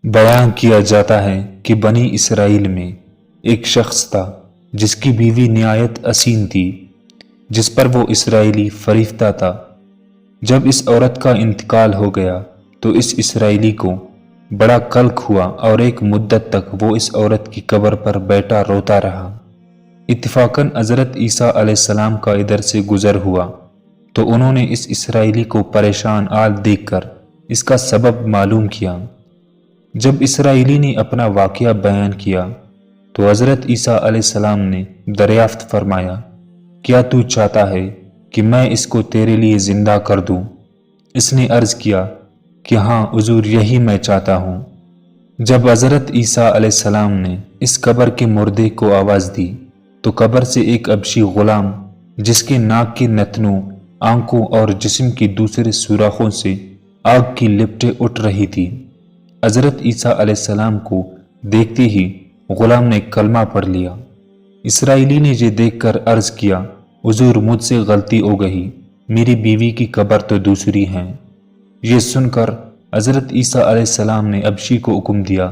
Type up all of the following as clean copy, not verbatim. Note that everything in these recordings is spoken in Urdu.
بیان کیا جاتا ہے کہ بنی اسرائیل میں ایک شخص تھا جس کی بیوی نہایت حسین تھی، جس پر وہ اسرائیلی فریفتہ تھا۔ جب اس عورت کا انتقال ہو گیا تو اس اسرائیلی کو بڑا قلق ہوا اور ایک مدت تک وہ اس عورت کی قبر پر بیٹھا روتا رہا۔ اتفاقاً حضرت عیسیٰ علیہ السلام کا ادھر سے گزر ہوا تو انہوں نے اس اسرائیلی کو پریشان حال دیکھ کر اس کا سبب معلوم کیا۔ جب اسرائیلی نے اپنا واقعہ بیان کیا تو حضرت عیسیٰ علیہ السلام نے دریافت فرمایا، کیا تو چاہتا ہے کہ میں اس کو تیرے لیے زندہ کر دوں؟ اس نے عرض کیا کہ ہاں حضور، یہی میں چاہتا ہوں۔ جب حضرت عیسیٰ علیہ السلام نے اس قبر کے مردے کو آواز دی تو قبر سے ایک حبشی غلام، جس کے ناک کے نتنوں، آنکھوں اور جسم کی دوسرے سوراخوں سے آگ کی لپٹیں اٹھ رہی تھی، حضرت عیسیٰ علیہ السلام کو دیکھتے ہی غلام نے کلمہ پڑھ لیا۔ اسرائیلی نے یہ دیکھ کر عرض کیا، حضور مجھ سے غلطی ہو گئی، میری بیوی کی قبر تو دوسری ہے۔ یہ سن کر حضرت عیسیٰ علیہ السلام نے حبشی کو حکم دیا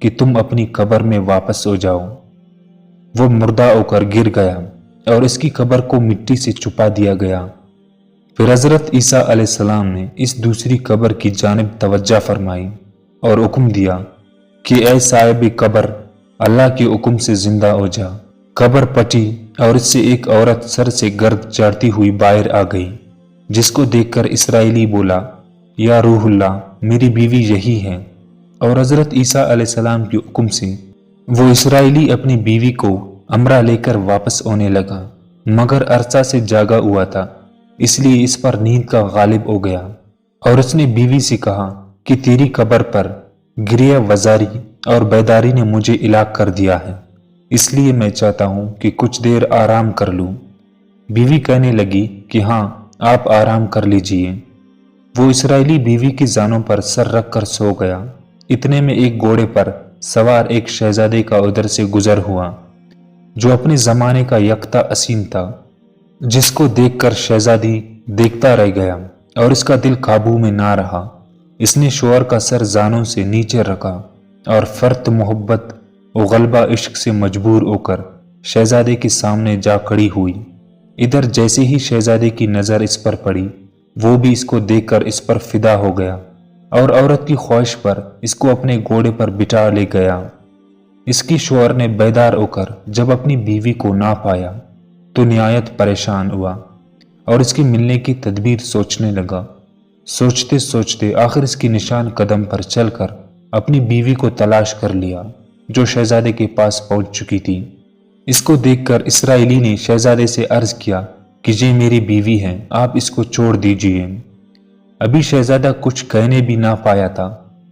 کہ تم اپنی قبر میں واپس ہو جاؤ۔ وہ مردہ ہو کر گر گیا اور اس کی قبر کو مٹی سے چھپا دیا گیا۔ پھر حضرت عیسیٰ علیہ السلام نے اس دوسری قبر کی جانب توجہ فرمائی اور حکم دیا کہ اے صاحب قبر، اللہ کے حکم سے زندہ ہو جا۔ قبر پٹی اور اس سے ایک عورت سر سے گرد چاڑتی ہوئی باہر آ گئی، جس کو دیکھ کر اسرائیلی بولا، یا روح اللہ، میری بیوی یہی ہے۔ اور حضرت عیسیٰ علیہ السلام کے حکم سے وہ اسرائیلی اپنی بیوی کو امرا لے کر واپس ہونے لگا، مگر عرصہ سے جاگا ہوا تھا، اس لیے اس پر نیند کا غالب ہو گیا، اور اس نے بیوی سے کہا کہ تیری قبر پر گریہ وزاری اور بیداری نے مجھے ہلاک کر دیا ہے، اس لیے میں چاہتا ہوں کہ کچھ دیر آرام کر لوں۔ بیوی کہنے لگی کہ ہاں، آپ آرام کر لیجئے۔ وہ اسرائیلی بیوی کی زانوں پر سر رکھ کر سو گیا۔ اتنے میں ایک گھوڑے پر سوار ایک شہزادے کا ادھر سے گزر ہوا، جو اپنے زمانے کا یکتا حسین تھا، جس کو دیکھ کر شہزادی دیکھتا رہ گیا اور اس کا دل قابو میں نہ رہا۔ اس نے شوہر کا سر زانوں سے نیچے رکھا اور فرط محبت و غلبہ عشق سے مجبور ہو کر شہزادے کے سامنے جا کھڑی ہوئی۔ ادھر جیسے ہی شہزادے کی نظر اس پر پڑی، وہ بھی اس کو دیکھ کر اس پر فدا ہو گیا اور عورت کی خواہش پر اس کو اپنے گھوڑے پر بٹھا لے گیا۔ اس کی شوہر نے بیدار ہو کر جب اپنی بیوی کو نہ پایا تو نہایت پریشان ہوا اور اس کے ملنے کی تدبیر سوچنے لگا۔ سوچتے سوچتے آخر اس کی نشان قدم پر چل کر اپنی بیوی کو تلاش کر لیا، جو شہزادے کے پاس پہنچ چکی تھی۔ اس کو دیکھ کر اسرائیلی نے شہزادے سے عرض کیا کہ یہ میری بیوی ہے، آپ اس کو چھوڑ دیجئے۔ ابھی شہزادہ کچھ کہنے بھی نہ پایا تھا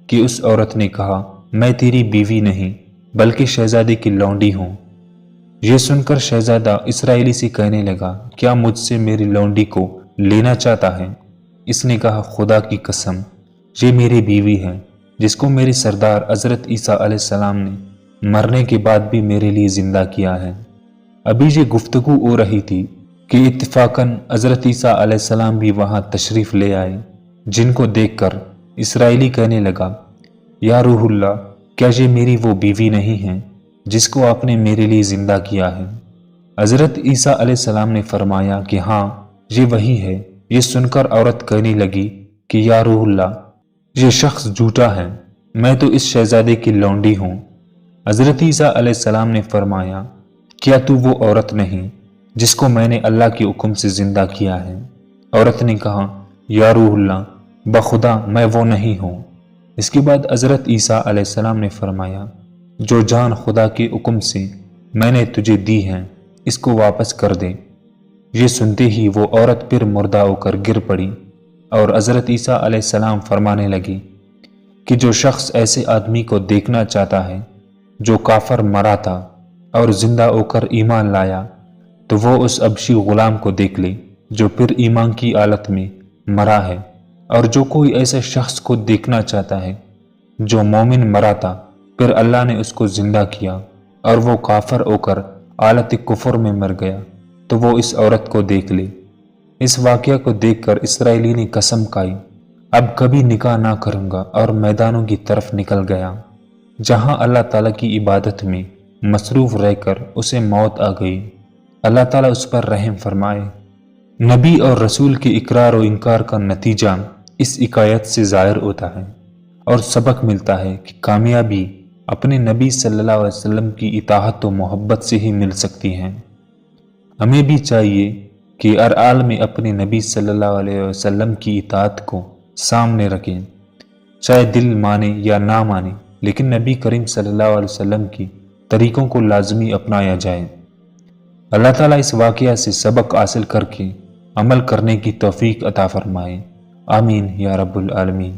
کہ اس عورت نے کہا، میں تیری بیوی نہیں بلکہ شہزادے کی لونڈی ہوں۔ یہ سن کر شہزادہ اسرائیلی سے کہنے لگا، کیا مجھ سے میری لونڈی کو لینا چاہتا ہے؟ اس نے کہا، خدا کی قسم، یہ میری بیوی ہے، جس کو میرے سردار حضرت عیسیٰ علیہ السلام نے مرنے کے بعد بھی میرے لیے زندہ کیا ہے۔ ابھی یہ گفتگو ہو رہی تھی کہ اتفاقاً حضرت عیسیٰ علیہ السلام بھی وہاں تشریف لے آئے، جن کو دیکھ کر اسرائیلی کہنے لگا، یا روح اللہ، کیا یہ میری وہ بیوی نہیں ہے جس کو آپ نے میرے لیے زندہ کیا ہے؟ حضرت عیسیٰ علیہ السلام نے فرمایا کہ ہاں، یہ وہی ہے۔ یہ سن کر عورت کہنے لگی کہ یا روح اللہ، یہ شخص جھوٹا ہے، میں تو اس شہزادے کی لونڈی ہوں۔ حضرت عیسیٰ علیہ السلام نے فرمایا، کیا تو وہ عورت نہیں جس کو میں نے اللہ کے حکم سے زندہ کیا ہے؟ عورت نے کہا، یا روح اللہ، بخدا میں وہ نہیں ہوں۔ اس کے بعد حضرت عیسیٰ علیہ السلام نے فرمایا، جو جان خدا کے حکم سے میں نے تجھے دی ہے، اس کو واپس کر دے۔ یہ سنتے ہی وہ عورت پھر مردہ ہو کر گر پڑی اور حضرت عیسیٰ علیہ السلام فرمانے لگے کہ جو شخص ایسے آدمی کو دیکھنا چاہتا ہے جو کافر مرا تھا اور زندہ ہو کر ایمان لایا، تو وہ اس حبشی غلام کو دیکھ لے جو پھر ایمان کی حالت میں مرا ہے، اور جو کوئی ایسے شخص کو دیکھنا چاہتا ہے جو مومن مرا تھا پھر اللہ نے اس کو زندہ کیا اور وہ کافر ہو کر حالت کفر میں مر گیا، تو وہ اس عورت کو دیکھ لے۔ اس واقعہ کو دیکھ کر اسرائیلی نے قسم کھائی اب کبھی نکاح نہ کروں گا، اور میدانوں کی طرف نکل گیا جہاں اللہ تعالیٰ کی عبادت میں مصروف رہ کر اسے موت آ گئی۔ اللہ تعالیٰ اس پر رحم فرمائے۔ نبی اور رسول کے اقرار و انکار کا نتیجہ اس حکایت سے ظاہر ہوتا ہے، اور سبق ملتا ہے کہ کامیابی اپنے نبی صلی اللہ علیہ وسلم کی اطاعت و محبت سے ہی مل سکتی ہے۔ ہمیں بھی چاہیے کہ ہر حال میں اپنے نبی صلی اللہ علیہ وسلم کی اطاعت کو سامنے رکھیں، چاہے دل مانے یا نہ مانے، لیکن نبی کریم صلی اللہ علیہ وسلم کی طریقوں کو لازمی اپنایا جائے۔ اللہ تعالیٰ اس واقعہ سے سبق حاصل کر کے عمل کرنے کی توفیق عطا فرمائے۔ آمین یا رب العالمین۔